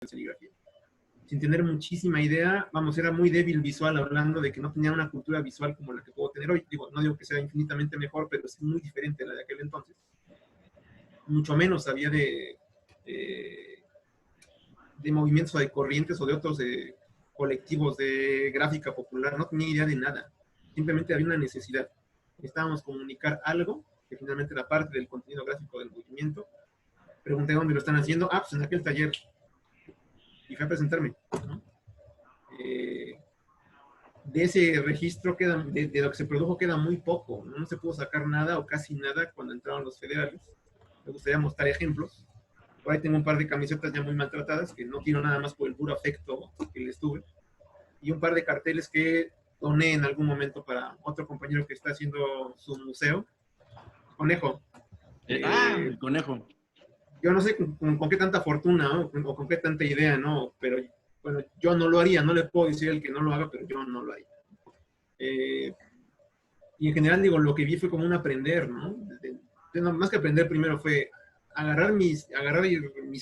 de serigrafía. Sin tener muchísima idea, vamos, era muy débil visual, hablando de que no tenía una cultura visual como la que puedo tener hoy. Digo, no digo que sea infinitamente mejor, pero es muy diferente a la de aquel entonces. Mucho menos sabía de movimientos o de corrientes o de otros colectivos de gráfica popular, no tenía idea de nada. Simplemente había una necesidad. Necesitábamos comunicar algo, que finalmente era parte del contenido gráfico del movimiento. Pregunté dónde lo están haciendo. Ah, pues en aquel taller. Y fui a presentarme, ¿no? De ese registro queda, de lo que se produjo queda muy poco, ¿no? No se pudo sacar nada o casi nada cuando entraron los federales. Me gustaría mostrar ejemplos. Por ahí tengo un par de camisetas ya muy maltratadas, que no tiro nada más por el puro afecto que les tuve. Y un par de carteles que doné en algún momento para otro compañero que está haciendo su museo. Conejo. El conejo. Yo no sé con qué tanta fortuna, ¿no? O con qué tanta idea, ¿no? Pero bueno, yo no lo haría, no le puedo decir el que no lo haga, pero yo no lo haría. Y en general, digo, lo que vi fue como un aprender, ¿no? Más que aprender, primero fue agarrar mis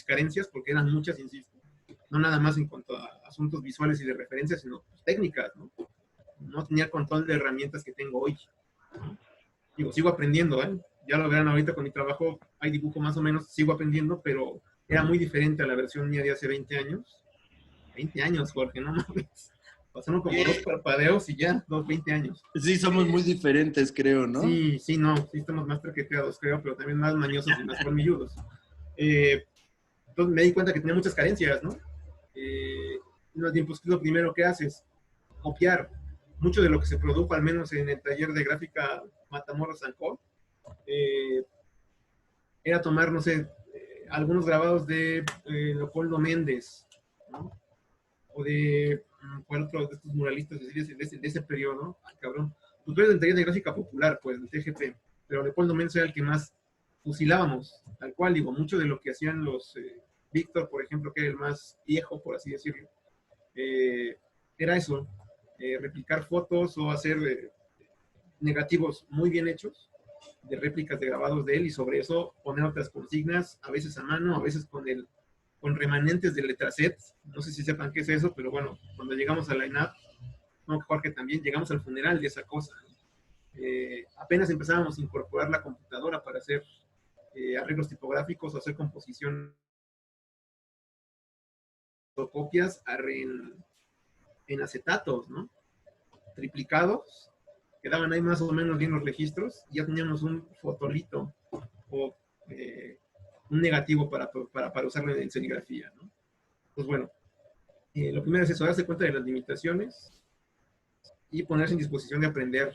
carencias, porque eran muchas, insisto. No nada más en cuanto a asuntos visuales y de referencias, sino pues, técnicas, ¿no? No tenía control de herramientas que tengo hoy, ¿no? Digo, sigo aprendiendo, ¿eh? Ya lo verán ahorita con mi trabajo, hay dibujo más o menos, sigo aprendiendo, pero era muy diferente a la versión mía de hace 20 años. 20 años, Jorge, no mames. Pasaron como 2 parpadeos y ya, 20 años. Sí, somos muy diferentes, creo, ¿no? Sí, sí, no, sí estamos más traqueteados, creo, pero también más mañosos y más colmilludos. Entonces me di cuenta que tenía muchas carencias, ¿no? Unos tiempos, lo primero que haces, copiar mucho de lo que se produjo, al menos en el taller de gráfica Matamoros Sancó, era tomar, no sé, algunos grabados de Leopoldo Méndez, ¿no? O de, ¿cuál otro de estos muralistas de ese periodo? Ay, cabrón. Pues tú eres del taller de gráfica popular, pues, del TGP, pero Leopoldo Méndez era el que más fusilábamos, tal cual, digo, mucho de lo que hacían los Víctor, por ejemplo, que era el más viejo, por así decirlo, era eso, replicar fotos o hacer negativos muy bien hechos, de réplicas de grabados de él, y sobre eso poner otras consignas, a veces a mano, a veces con remanentes de letraset. No sé si sepan qué es eso, pero bueno, cuando llegamos a la INAP, no, Jorge también, llegamos al funeral de esa cosa. Apenas empezábamos a incorporar la computadora para hacer arreglos tipográficos o hacer composición o copias en acetatos, ¿no? Triplicados, quedaban ahí más o menos bien los registros, y ya teníamos un fotolito o un negativo para usarlo en serigrafía, ¿no? Pues bueno, lo primero es eso, darse cuenta de las limitaciones y ponerse en disposición de aprender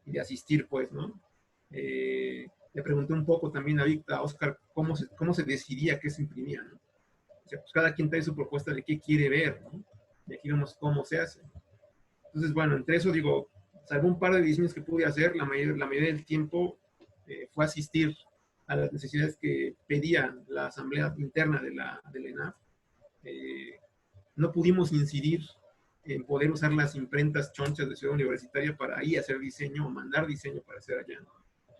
y de asistir, pues, ¿no? Le pregunté un poco también a Oscar cómo se decidía qué se imprimía, ¿no? O sea, pues cada quien trae su propuesta de qué quiere ver, ¿no? Y aquí vemos cómo se hace. Entonces, bueno, entre eso, digo, salvo un par de diseños que pude hacer, la mayoría del tiempo fue asistir a las necesidades que pedía la asamblea interna de la ENAF. No pudimos incidir en poder usar las imprentas chonchas de Ciudad Universitaria para ahí hacer diseño o mandar diseño para hacer allá.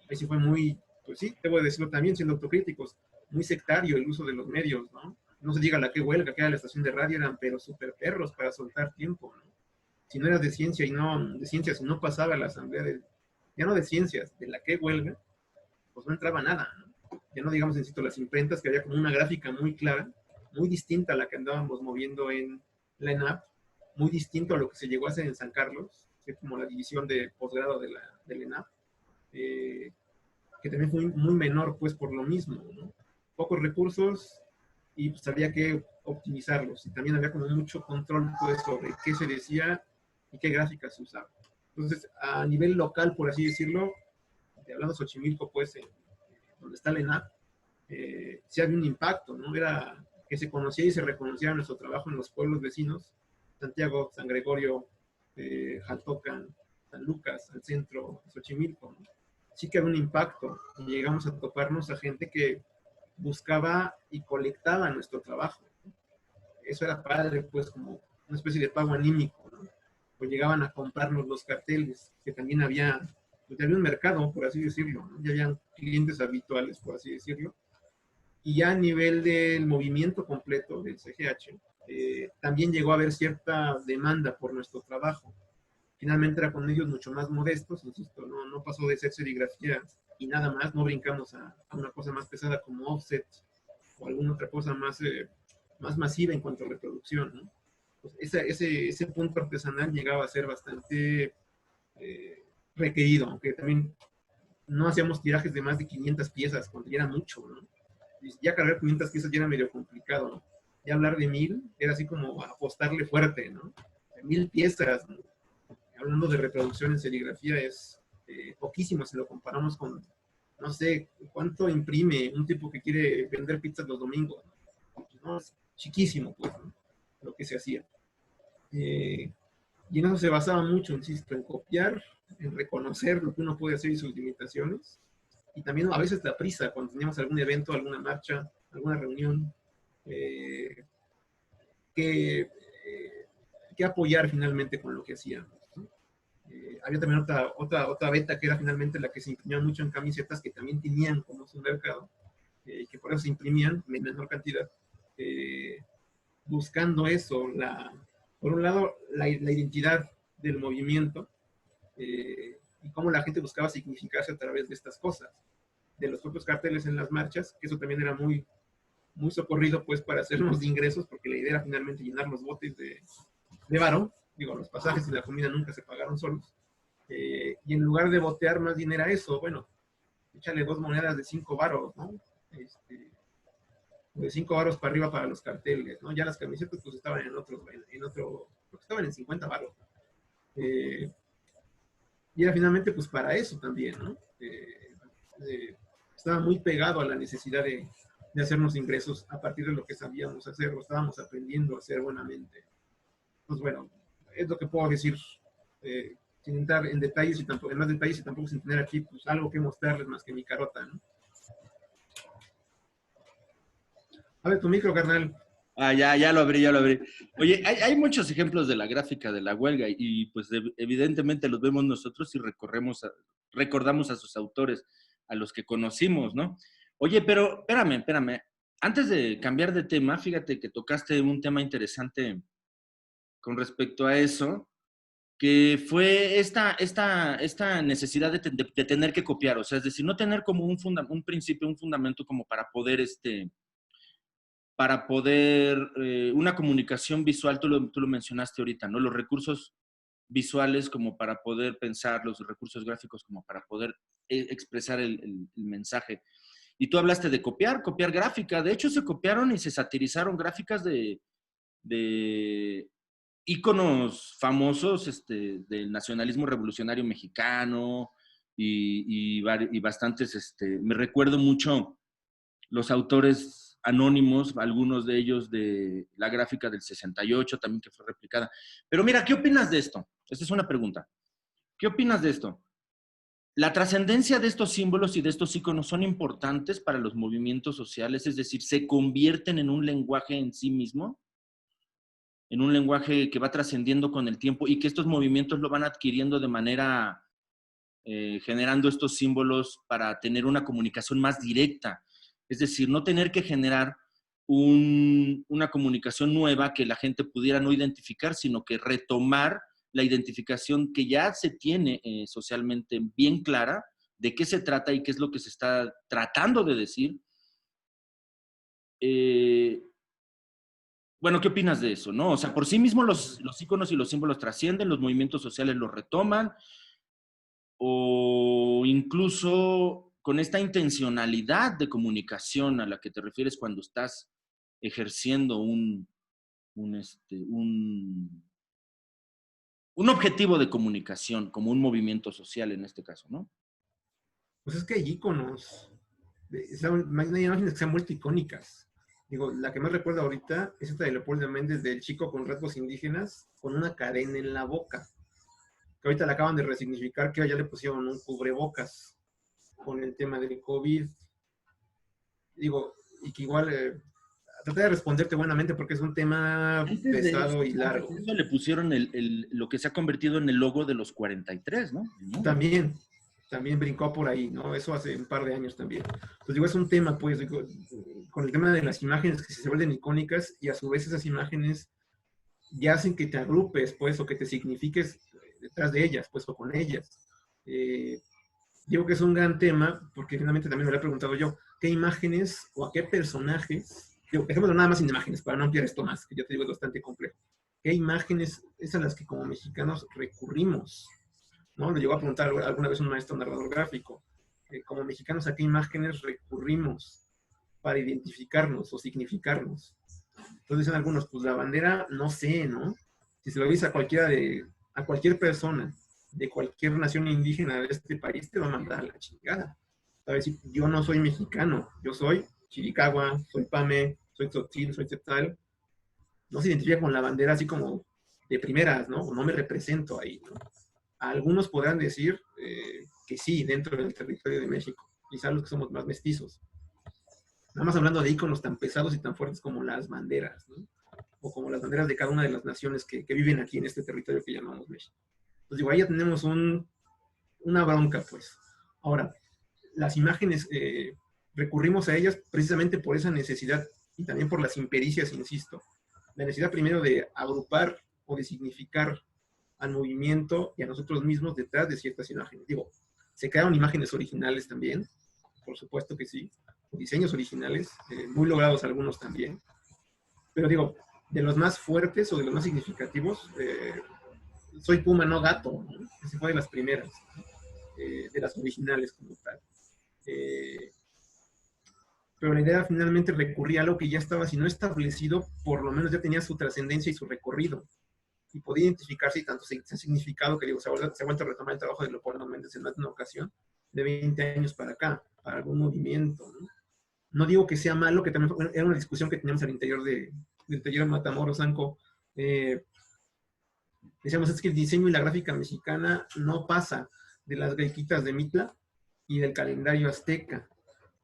Ahí sí fue muy, pues sí, debo decirlo también, siendo autocríticos, muy sectario el uso de los medios, ¿no? No se diga la que huelga, que era la estación de radio, eran pero super perros para soltar tiempo, ¿no? Si no eras de ciencia y no pasaba la asamblea ya no de ciencias, de la que huelga, pues no entraba nada, ¿no? Ya no digamos, insisto, las imprentas, que había como una gráfica muy clara, muy distinta a la que andábamos moviendo en la ENAP, muy distinto a lo que se llegó a hacer en San Carlos, que es como la división de posgrado de la ENAP, que también fue muy menor, pues por lo mismo, ¿no? Pocos recursos y pues había que optimizarlos, y también había como mucho control, pues, sobre qué se decía y qué gráficas se usaba. Entonces, a nivel local, por así decirlo, hablando de Xochimilco, pues, donde está la ENAP, sí había un impacto, ¿no? Era que se conocía y se reconocía nuestro trabajo en los pueblos vecinos, Santiago, San Gregorio, Jaltocan, San Lucas, al centro, Xochimilco, ¿no? Sí que había un impacto, y llegamos a toparnos a gente que buscaba y colectaba nuestro trabajo. Eso era padre, pues, como una especie de pago anímico, ¿no? Pues llegaban a comprarnos los carteles, que también pues había un mercado, por así decirlo, ¿no? Ya habían clientes habituales, por así decirlo. Y ya a nivel del movimiento completo del CGH, también llegó a haber cierta demanda por nuestro trabajo. Finalmente era con medios mucho más modestos, insisto, no pasó de ser serigrafía y nada más, no brincamos a una cosa más pesada como offset o alguna otra cosa más masiva en cuanto a reproducción, ¿no? Pues ese punto artesanal llegaba a ser bastante requerido, aunque también no hacíamos tirajes de más de 500 piezas, cuando ya era mucho, ¿no? Y ya cargar 500 piezas ya era medio complicado, ¿no? Ya hablar de 1000 era así como apostarle fuerte, ¿no? 1000 piezas, ¿no? Hablando de reproducción en serigrafía, es poquísimo si lo comparamos con, no sé, cuánto imprime un tipo que quiere vender pizzas los domingos, ¿no? Es chiquísimo, pues, ¿no? Lo que se hacía. Y en eso se basaba mucho, insisto, en copiar, en reconocer lo que uno puede hacer y sus limitaciones, y también a veces la prisa, cuando teníamos algún evento, alguna marcha, alguna reunión, que apoyar finalmente con lo que hacíamos, ¿no? Había también otra beta que era finalmente la que se imprimía mucho en camisetas, que también tenían como su mercado, que por eso se imprimían en menor cantidad, buscando eso, por un lado, la identidad del movimiento, y cómo la gente buscaba significarse a través de estas cosas, de los propios carteles en las marchas, que eso también era muy, muy socorrido pues para hacernos de ingresos, porque la idea era finalmente llenar los botes de varo, digo, los pasajes y la comida nunca se pagaron solos, y en lugar de botear más bien era eso, bueno, échale 2 monedas de 5 varos, ¿no? De 5 varos para arriba para los carteles, ¿no? Ya las camisetas pues estaban en otro, creo que estaban en 50 varos. Y era finalmente pues para eso también, ¿no? Estaba muy pegado a la necesidad de hacernos ingresos a partir de lo que sabíamos hacer o estábamos aprendiendo a hacer buenamente. Pues bueno, es lo que puedo decir, sin entrar en detalles y tampoco, en más detalles y tampoco sin tener aquí pues algo que mostrarles más que mi carota, ¿no? A ver tu micro, carnal. Ah, ya lo abrí, ya lo abrí. Oye, hay muchos ejemplos de la gráfica de la huelga y pues evidentemente los vemos nosotros y recordamos a sus autores, a los que conocimos, ¿no? Oye, pero espérame. Antes de cambiar de tema, fíjate que tocaste un tema interesante con respecto a eso, que fue esta necesidad de tener que copiar, o sea, es decir, no tener como un principio, un fundamento como para poder una comunicación visual, tú lo mencionaste ahorita, ¿no? Los recursos visuales como para poder pensar, los recursos gráficos como para poder expresar el mensaje. Y tú hablaste de copiar gráfica. De hecho, se copiaron y se satirizaron gráficas de íconos famosos del nacionalismo revolucionario mexicano y bastantes, me recuerdo mucho los autores anónimos, algunos de ellos de la gráfica del 68 también que fue replicada. Pero mira, ¿qué opinas de esto? Esta es una pregunta. ¿Qué opinas de esto? ¿La trascendencia de estos símbolos y de estos íconos son importantes para los movimientos sociales? Es decir, ¿se convierten en un lenguaje en sí mismo? En un lenguaje que va trascendiendo con el tiempo y que estos movimientos lo van adquiriendo de manera, generando estos símbolos para tener una comunicación más directa. Es decir, no tener que generar una comunicación nueva que la gente pudiera no identificar, sino que retomar la identificación que ya se tiene socialmente bien clara de qué se trata y qué es lo que se está tratando de decir. Bueno, ¿qué opinas de eso, no? O sea, por sí mismos los íconos y los símbolos trascienden, los movimientos sociales los retoman, o incluso con esta intencionalidad de comunicación a la que te refieres cuando estás ejerciendo un objetivo de comunicación, como un movimiento social en este caso, ¿no? Pues es que hay íconos, hay imágenes que se han vuelto icónicas. Digo, la que más recuerdo ahorita es esta de Leopoldo Méndez, del chico con rasgos indígenas, con una cadena en la boca. Que ahorita la acaban de resignificar, que ya le pusieron un cubrebocas con el tema del COVID. Digo, y que igual traté de responderte buenamente porque es un tema pesado y largo. Eso le pusieron lo que se ha convertido en el logo de los 43, ¿no? También. también brincó por ahí, ¿no? Eso hace un par de años también. Entonces digo, es un tema, pues, digo, con el tema de las imágenes que se vuelven icónicas y a su vez esas imágenes ya hacen que te agrupes, pues, o que te signifiques detrás de ellas, pues, o con ellas. Digo que es un gran tema porque finalmente también me lo he preguntado yo, ¿qué imágenes o a qué personajes, digo, dejémoslo nada más sin imágenes para no ampliar esto más, que yo te digo es bastante complejo, ¿qué imágenes es a las que como mexicanos recurrimos? ¿No? Lo llegó a preguntar alguna vez un maestro narrador gráfico, como mexicanos, ¿a qué imágenes recurrimos para identificarnos o significarnos? Entonces dicen algunos, pues la bandera, no sé, ¿no? Si se lo dice a cualquiera a cualquier persona de cualquier nación indígena de este país, te va a mandar a la chingada. A decir, yo no soy mexicano, yo soy Chiricahua, soy Pame, soy Tzotzil, soy Tzetzal. No se identifica con la bandera así como de primeras, ¿no? O no me represento ahí, ¿no? Algunos podrán decir que sí, dentro del territorio de México, quizás los que somos más mestizos. Nada más hablando de íconos tan pesados y tan fuertes como las banderas, ¿no? O como las banderas de cada una de las naciones que viven aquí en este territorio que llamamos México. Entonces, digo, ahí ya tenemos una bronca, pues. Ahora, las imágenes, recurrimos a ellas precisamente por esa necesidad y también por las impericias, insisto. La necesidad primero de agrupar o de significar al movimiento y a nosotros mismos detrás de ciertas imágenes. Digo, se crearon imágenes originales también, por supuesto que sí, diseños originales, muy logrados algunos también, pero digo, de los más fuertes o de los más significativos, soy Puma, no gato, ¿no? Esa fue de las primeras, de las originales como tal. Eh, pero la idea finalmente recurría a algo que ya estaba, si no establecido, por lo menos ya tenía su trascendencia y su recorrido. Y podía identificarse y tanto se ha significado que digo, se ha vuelto a retomar el trabajo de Leopoldo Méndez en más de una ocasión, de 20 años para acá, para algún movimiento. No, no digo que sea malo, que también era una discusión que teníamos al interior del taller de Matamoros, Sanco. Decíamos, es que el diseño y la gráfica mexicana no pasa de las gaiquitas de Mitla y del calendario azteca,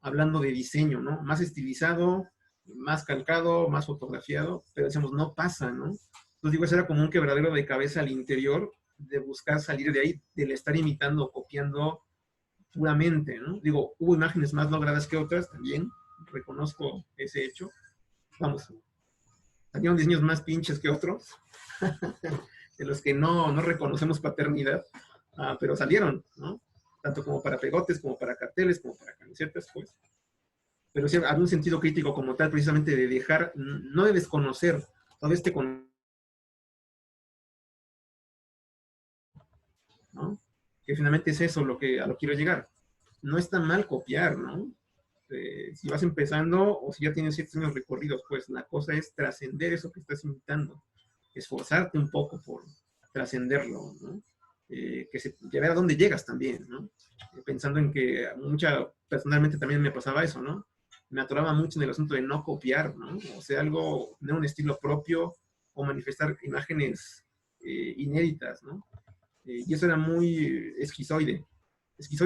hablando de diseño, ¿no? Más estilizado, más calcado, más fotografiado, pero decíamos, no pasa, ¿no? Entonces digo, eso era como un quebradero de cabeza al interior de buscar salir de ahí, del estar imitando o copiando puramente, ¿no? Digo, hubo imágenes más logradas que otras también, reconozco ese hecho. Vamos, salieron diseños más pinches que otros, de los que no reconocemos paternidad, pero salieron, ¿no? Tanto como para pegotes, como para carteles, como para camisetas, pues. Pero sí había un sentido crítico como tal, precisamente de dejar, no de desconocer todo este con, ¿no? Que finalmente es eso a lo que quiero llegar. No está mal copiar, ¿no? Si vas empezando o si ya tienes ciertos años recorridos, pues la cosa es trascender eso que estás imitando, esforzarte un poco por trascenderlo, ¿no? Que ver a dónde llegas también, ¿no? Pensando en que personalmente también me pasaba eso, ¿no? Me atoraba mucho en el asunto de no copiar, ¿no? O sea, tener un estilo propio o manifestar imágenes inéditas, ¿no? Y eso era muy esquizoide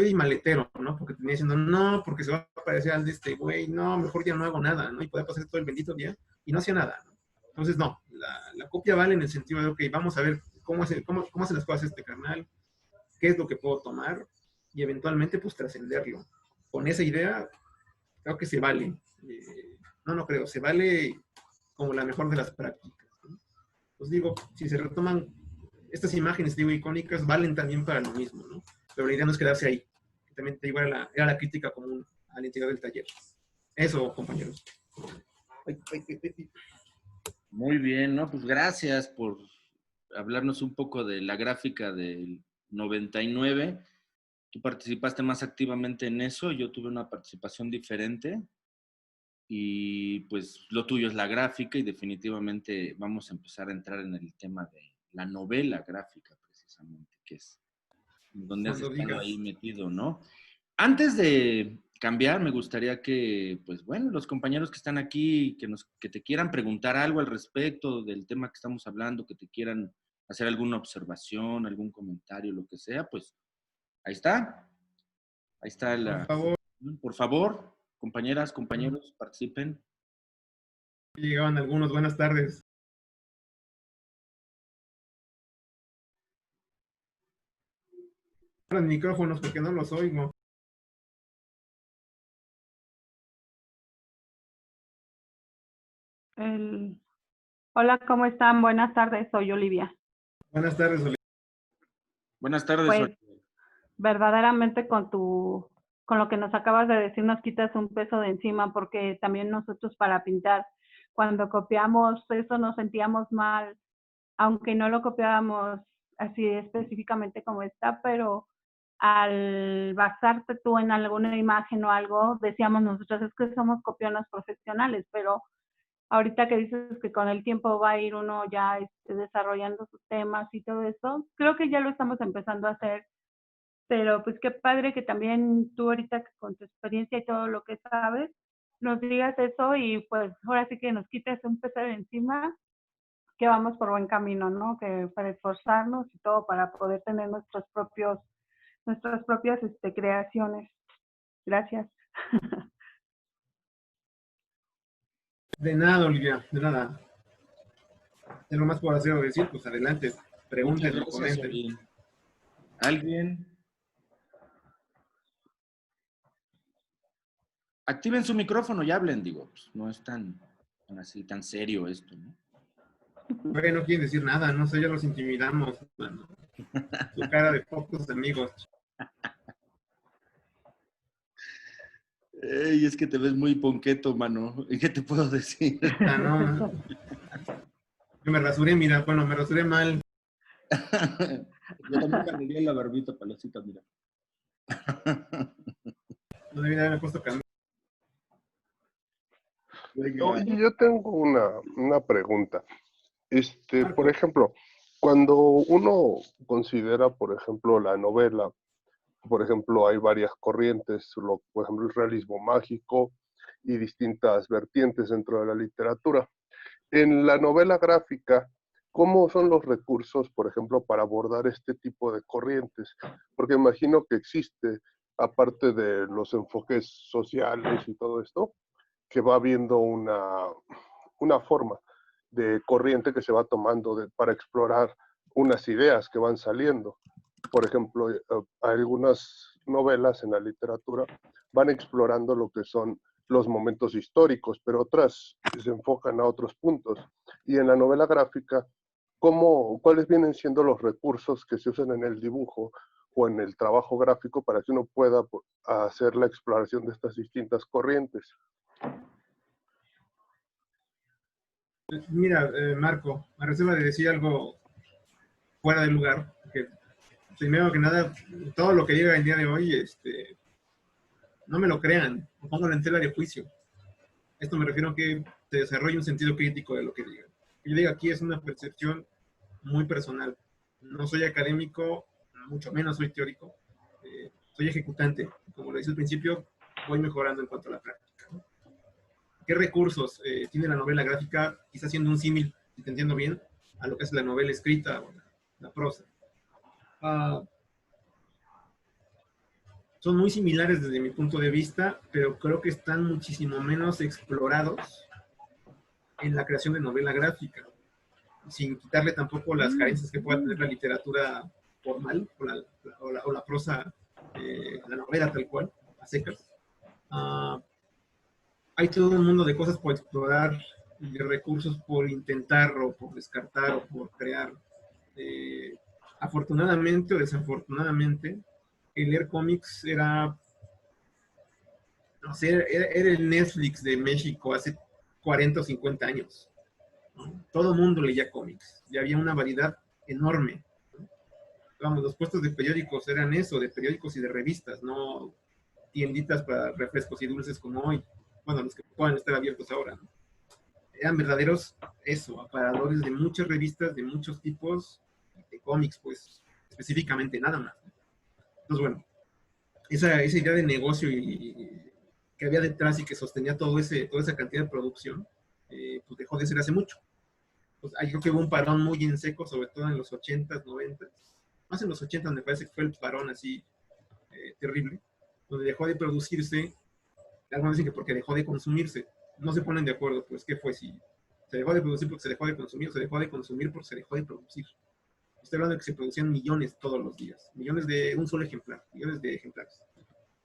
y maletero, ¿no? Porque tenía diciendo, no, porque se va a parecer al de este güey, no, mejor ya no hago nada, ¿no? Y podía pasar todo el bendito día y no hacía nada, ¿no? Entonces, no, la copia vale en el sentido de, ok, vamos a ver cómo hace las cosas este carnal, qué es lo que puedo tomar y eventualmente, pues, trascenderlo. Con esa idea, creo que se vale. No creo, se vale como la mejor de las prácticas, ¿no? Pues digo, si se retoman estas imágenes, digo, icónicas, valen también para lo mismo, ¿no? Pero la idea no es quedarse ahí. También te digo, era la crítica común al interior del taller. Eso, compañeros. Ay, ay, ay, ay. Muy bien, ¿no? Pues gracias por hablarnos un poco de la gráfica del 99. Tú participaste más activamente en eso, yo tuve una participación diferente y pues lo tuyo es la gráfica y definitivamente vamos a empezar a entrar en el tema de la novela gráfica precisamente, que es donde has Cuando estado ahí digas. metido, ¿no? Antes de cambiar, me gustaría que, pues bueno, los compañeros que están aquí, que te quieran preguntar algo al respecto del tema que estamos hablando, que te quieran hacer alguna observación, algún comentario, lo que sea, pues ahí está. Ahí está Por la... favor, Por favor, compañeras, compañeros, participen. llegaban algunos. Buenas tardes. los micrófonos porque no los oigo. Hola, ¿cómo están? Buenas tardes, soy Olivia. Buenas tardes, Olivia. Buenas tardes. Pues verdaderamente con lo que nos acabas de decir nos quitas un peso de encima, porque también nosotros para pintar, cuando copiamos eso nos sentíamos mal, aunque no lo copiábamos así específicamente como está, pero al basarte tú en alguna imagen o algo, decíamos nosotros, es que somos copiones profesionales, pero ahorita que dices que con el tiempo va a ir uno ya desarrollando sus temas y todo eso, creo que ya lo estamos empezando a hacer, pero pues qué padre que también tú ahorita con tu experiencia y todo lo que sabes, nos digas eso y pues ahora sí que nos quites un peso de encima, que vamos por buen camino, ¿no? Que para esforzarnos y todo para poder tener nuestras propias creaciones. Gracias. De nada, Olivia, de nada. Es lo más por hacer o decir, pues adelante. Pregúntenlo, comenten. ¿Alguien? Activen su micrófono y hablen, digo. Pues no es tan así, tan serio esto, ¿no? No quieren decir nada, no sé, ya los intimidamos, mano. Su cara de pocos amigos. Ey, es que te ves muy ponqueto, mano. ¿Qué te puedo decir? No. Yo me rasuré, mira, bueno, me rasuré mal. Yo también cambiaría la barbita, palacita, mira. No debía haberme puesto cambio. Oye, yo tengo una pregunta. Por ejemplo, cuando uno considera, por ejemplo, la novela, por ejemplo, hay varias corrientes, por ejemplo, el realismo mágico y distintas vertientes dentro de la literatura. En la novela gráfica, ¿cómo son los recursos, por ejemplo, para abordar este tipo de corrientes? Porque imagino que existe, aparte de los enfoques sociales y todo esto, que va habiendo una forma de corriente que se va tomando para explorar unas ideas que van saliendo. Por ejemplo, algunas novelas en la literatura van explorando lo que son los momentos históricos, pero otras se enfocan a otros puntos. Y en la novela gráfica, ¿cuáles vienen siendo los recursos que se usan en el dibujo o en el trabajo gráfico para que uno pueda hacer la exploración de estas distintas corrientes? Mira, Marco, a reserva de decir algo fuera de lugar, que primero que nada, todo lo que llega el día de hoy, no me lo crean, pónganlo en tela de juicio. Esto me refiero a que se desarrolle un sentido crítico de lo que digan. Lo que yo diga aquí es una percepción muy personal. No soy académico, mucho menos soy teórico. Soy ejecutante. Como lo dije al principio, voy mejorando en cuanto a la práctica, ¿no? ¿Qué recursos tiene la novela gráfica? Quizás haciendo un símil, si te entiendo bien, a lo que es la novela escrita o la prosa. Son muy similares desde mi punto de vista, pero creo que están muchísimo menos explorados en la creación de novela gráfica, sin quitarle tampoco las carencias que pueda tener la literatura formal o la prosa, la novela tal cual, a secas. Hay todo un mundo de cosas por explorar, de recursos por intentar o por descartar o por crear. Afortunadamente o desafortunadamente, el leer cómics era, no sé, era el Netflix de México hace 40 o 50 años, ¿no? Todo el mundo leía cómics y había una variedad enorme, ¿no? Vamos, los puestos de periódicos eran eso, de periódicos y de revistas, no tienditas para refrescos y dulces como hoy. Bueno, los que puedan estar abiertos ahora, ¿no? Eran verdaderos, eso, aparadores de muchas revistas, de muchos tipos, de cómics, pues, específicamente, nada más. Entonces, bueno, esa idea de negocio que había detrás y que sostenía toda esa cantidad de producción, pues dejó de ser hace mucho. Pues, ahí creo que hubo un parón muy en seco, sobre todo en los 80s, 90s. Más en los 80s me parece que fue el parón así terrible, donde dejó de producirse. Algunos dicen que porque dejó de consumirse. No se ponen de acuerdo, pues, ¿qué fue? Si se dejó de producir porque se dejó de consumir, o se dejó de consumir porque se dejó de producir. Estoy hablando de que se producían millones todos los días, millones de un solo ejemplar, millones de ejemplares.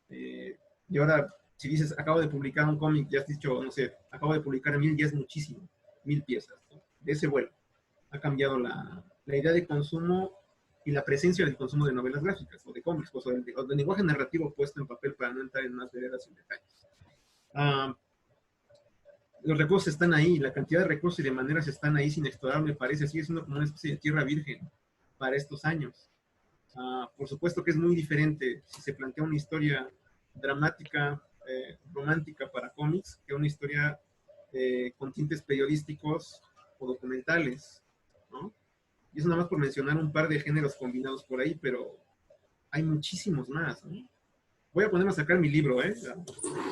Y ahora, si dices, acabo de publicar un cómic, ya has dicho, no sé, acabo de publicar 1000, ya es muchísimo, 1000 piezas, ¿no? De ese vuelo. Ha cambiado la idea de consumo y la presencia del consumo de novelas gráficas o de cómics, o del lenguaje narrativo puesto en papel para no entrar en más veredas y detalles. Los recursos están ahí, la cantidad de recursos y de maneras están ahí sin explorar, me parece, sigue siendo como una especie de tierra virgen para estos años. Por supuesto que es muy diferente si se plantea una historia dramática, romántica para cómics, que una historia con tintes periodísticos o documentales, ¿no? Y eso nada más por mencionar un par de géneros combinados por ahí, pero hay muchísimos más, ¿no? Voy a ponerme a sacar mi libro,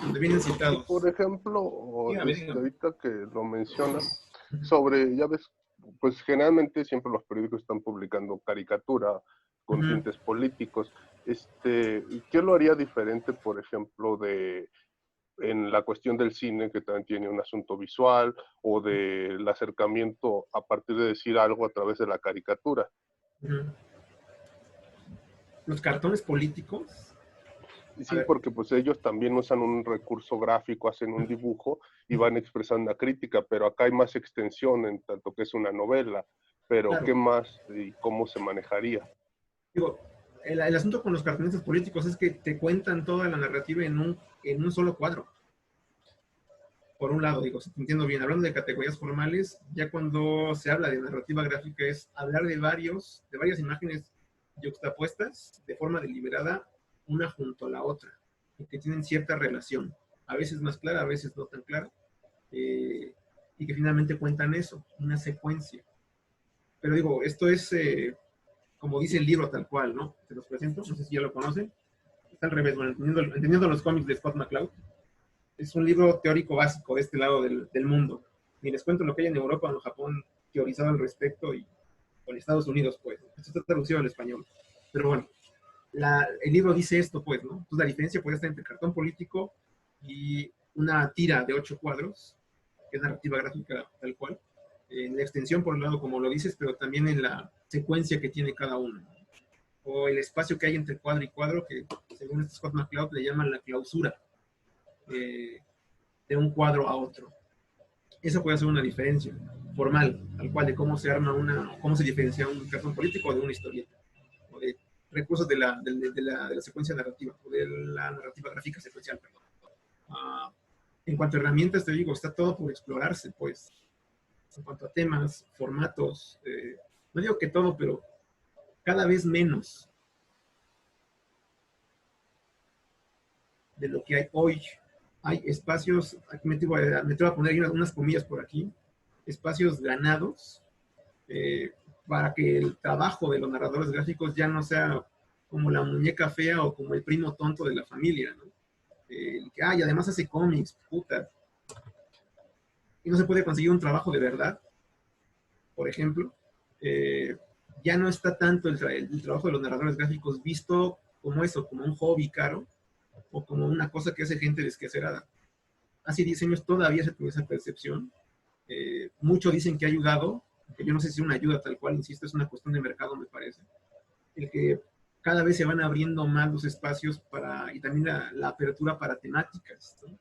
donde vienen citados. Por ejemplo, dígame. ahorita que lo mencionas, sobre, ya ves, pues generalmente siempre los periódicos están publicando caricatura con tintes políticos. ¿Qué lo haría diferente, por ejemplo, en la cuestión del cine, que también tiene un asunto visual, o del acercamiento a partir de decir algo a través de la caricatura? Los cartones políticos. Sí, porque pues ellos también usan un recurso gráfico, hacen un dibujo y van expresando una crítica, pero acá hay más extensión en tanto que es una novela. Pero claro, ¿qué más y cómo se manejaría? Digo, el asunto con los cartonistas políticos es que te cuentan toda la narrativa en un solo cuadro. Por un lado, digo, si te entiendo bien, hablando de categorías formales, ya cuando se habla de narrativa gráfica es hablar de varias imágenes yuxtapuestas de forma deliberada, una junto a la otra, y que tienen cierta relación, a veces más clara, a veces no tan clara, y que finalmente cuentan eso, una secuencia. Pero digo, esto es, como dice el libro tal cual, ¿no? Se los presento, no sé si ya lo conocen. Está al revés, bueno, entendiendo los cómics de Scott McCloud. Es un libro teórico básico de este lado del mundo. Y les cuento lo que hay en Europa o en Japón teorizado al respecto, y en Estados Unidos, pues. Esto está traducido al español. Pero bueno, el libro dice esto, pues, ¿no? Entonces la diferencia puede estar entre cartón político y una tira de 8 cuadros, que es narrativa gráfica tal cual, en la extensión por un lado, como lo dices, pero también en la secuencia que tiene cada uno, o el espacio que hay entre cuadro y cuadro, que según Scott McCloud le llaman la clausura de un cuadro a otro. Eso puede hacer una diferencia formal, tal cual, de cómo se arma cómo se diferencia un cartón político de una historieta, o de recursos de la secuencia narrativa, o de la narrativa gráfica secuencial, perdón. En cuanto a herramientas, te digo, está todo por explorarse, pues. En cuanto a temas, formatos, no digo que todo, pero cada vez menos de lo que hay hoy. Hay espacios, aquí me voy a poner unas comillas por aquí, espacios ganados para que el trabajo de los narradores gráficos ya no sea como la muñeca fea o como el primo tonto de la familia, ¿no? Que, y además hace cómics, puta. Y no se puede conseguir un trabajo de verdad, por ejemplo. Ya no está tanto el trabajo de los narradores gráficos visto como eso, como un hobby caro, o como una cosa que hace gente desquacerada. Hace 10 años todavía se tuvo esa percepción. Muchos dicen que ha ayudado, que yo no sé si es una ayuda tal cual, insisto, es una cuestión de mercado, me parece. El que cada vez se van abriendo más los espacios y también la apertura para temáticas, ¿no?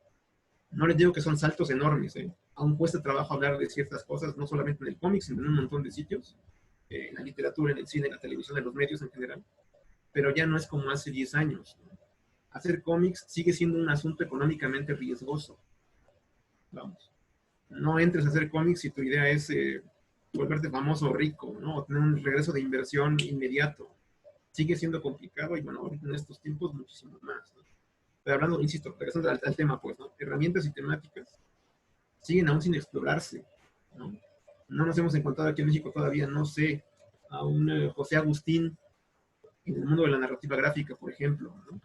No les digo que son saltos enormes, aún cuesta trabajo hablar de ciertas cosas, no solamente en el cómic, sino en un montón de sitios, en la literatura, en el cine, en la televisión, en los medios en general, pero ya no es como hace 10 años, ¿no? Hacer cómics sigue siendo un asunto económicamente riesgoso. Vamos, no entres a hacer cómics si tu idea es volverte famoso o rico, ¿no? O tener un regreso de inversión inmediato. Sigue siendo complicado y bueno, ahorita en estos tiempos muchísimo más, ¿no? Pero hablando, insisto, regresando al tema, pues, ¿no? Herramientas y temáticas siguen aún sin explorarse, ¿no? No nos hemos encontrado aquí en México todavía, no sé, a un José Agustín en el mundo de la narrativa gráfica, por ejemplo, ¿no?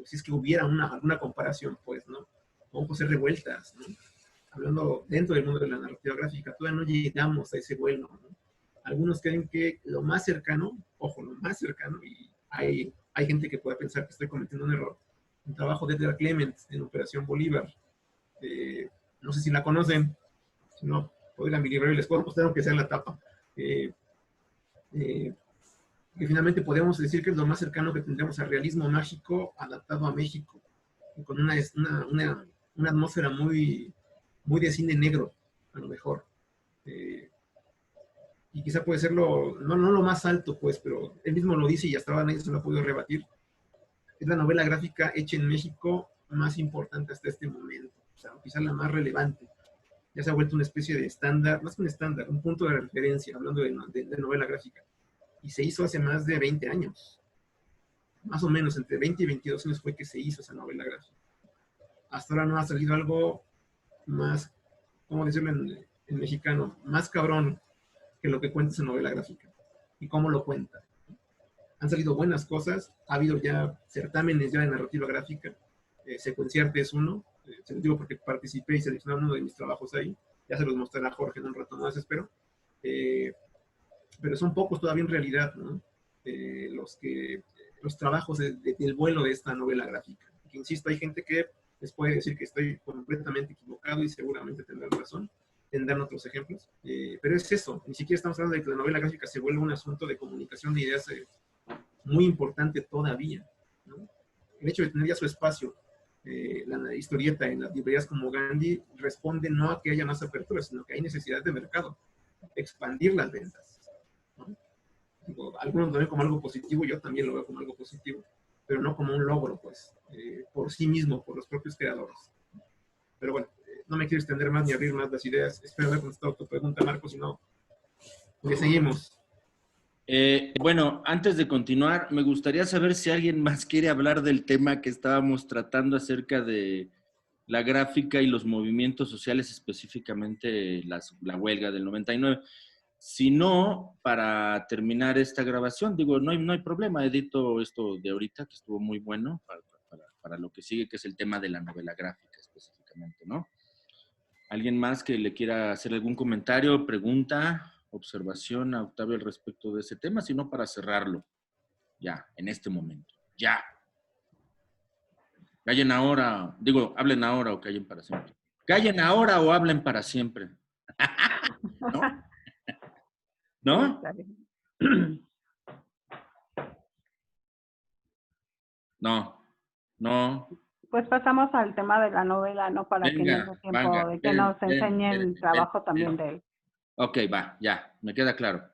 Si es que hubiera alguna comparación, pues, ¿no? Con José Revueltas, ¿no? Hablando dentro del mundo de la narrativa gráfica, todavía no llegamos a ese vuelo, ¿no? Algunos creen que lo más cercano, ojo, lo más cercano, y hay gente que puede pensar que estoy cometiendo un error, un trabajo de Edgar Clement en Operación Bolívar. No sé si la conocen, si no, puedo ir a mi libro y les puedo mostrar aunque sea en la tapa. que finalmente podemos decir que es lo más cercano que tendríamos al realismo mágico adaptado a México, y con una atmósfera muy, muy de cine negro, a lo mejor. Y quizá puede ser no lo más alto, pues, pero él mismo lo dice y hasta ahora nadie se lo ha podido rebatir. Es la novela gráfica hecha en México más importante hasta este momento, o sea, quizá la más relevante. Ya se ha vuelto una especie de estándar, más que un estándar, un punto de referencia, hablando de novela gráfica. Y se hizo hace más de 20 años. Más o menos, entre 20 y 22 años fue que se hizo esa novela gráfica. Hasta ahora no ha salido algo más, ¿cómo decirlo en mexicano? Más cabrón que lo que cuenta esa novela gráfica. Y cómo lo cuenta. Han salido buenas cosas, ha habido ya certámenes ya de narrativa gráfica. Secuenciarte es uno, se lo digo porque participé y seleccioné uno de mis trabajos ahí. Ya se los mostrará Jorge en un rato más, espero. Pero son pocos todavía en realidad, ¿no? Los trabajos del vuelo de esta novela gráfica. Que, insisto, hay gente que les puede decir que estoy completamente equivocado y seguramente tendrán razón, tendrán otros ejemplos, pero es eso, ni siquiera estamos hablando de que la novela gráfica se vuelva un asunto de comunicación de ideas muy importante todavía, ¿no? El hecho de tener ya su espacio, la historieta en las librerías como Gandhi, responde no a que haya más apertura, sino que hay necesidad de mercado, expandir las ventas, ¿no? Digo, algunos lo ven como algo positivo, yo también lo veo como algo positivo, pero no como un logro, pues, por sí mismo, por los propios creadores. Pero bueno, no me quiero extender más ni abrir más las ideas. Espero haber contestado tu pregunta, Marco, si no, pues seguimos. Bueno, antes de continuar, me gustaría saber si alguien más quiere hablar del tema que estábamos tratando acerca de la gráfica y los movimientos sociales, específicamente la huelga del 99. Si no, para terminar esta grabación, digo, no hay problema, edito esto de ahorita, que estuvo muy bueno, para lo que sigue, que es el tema de la novela gráfica específicamente, ¿no? ¿Alguien más que le quiera hacer algún comentario, pregunta, observación a Octavio al respecto de ese tema? Si no, para cerrarlo, ya, en este momento, ya. Callen ahora, digo, hablen ahora o callen para siempre. Callen ahora o hablen para siempre. ¿No? ¿No? No. Pues pasamos al tema de la novela, ¿no? Para que nos dé tiempo de que nos enseñe el trabajo también de él. Ok, va, ya, me queda claro.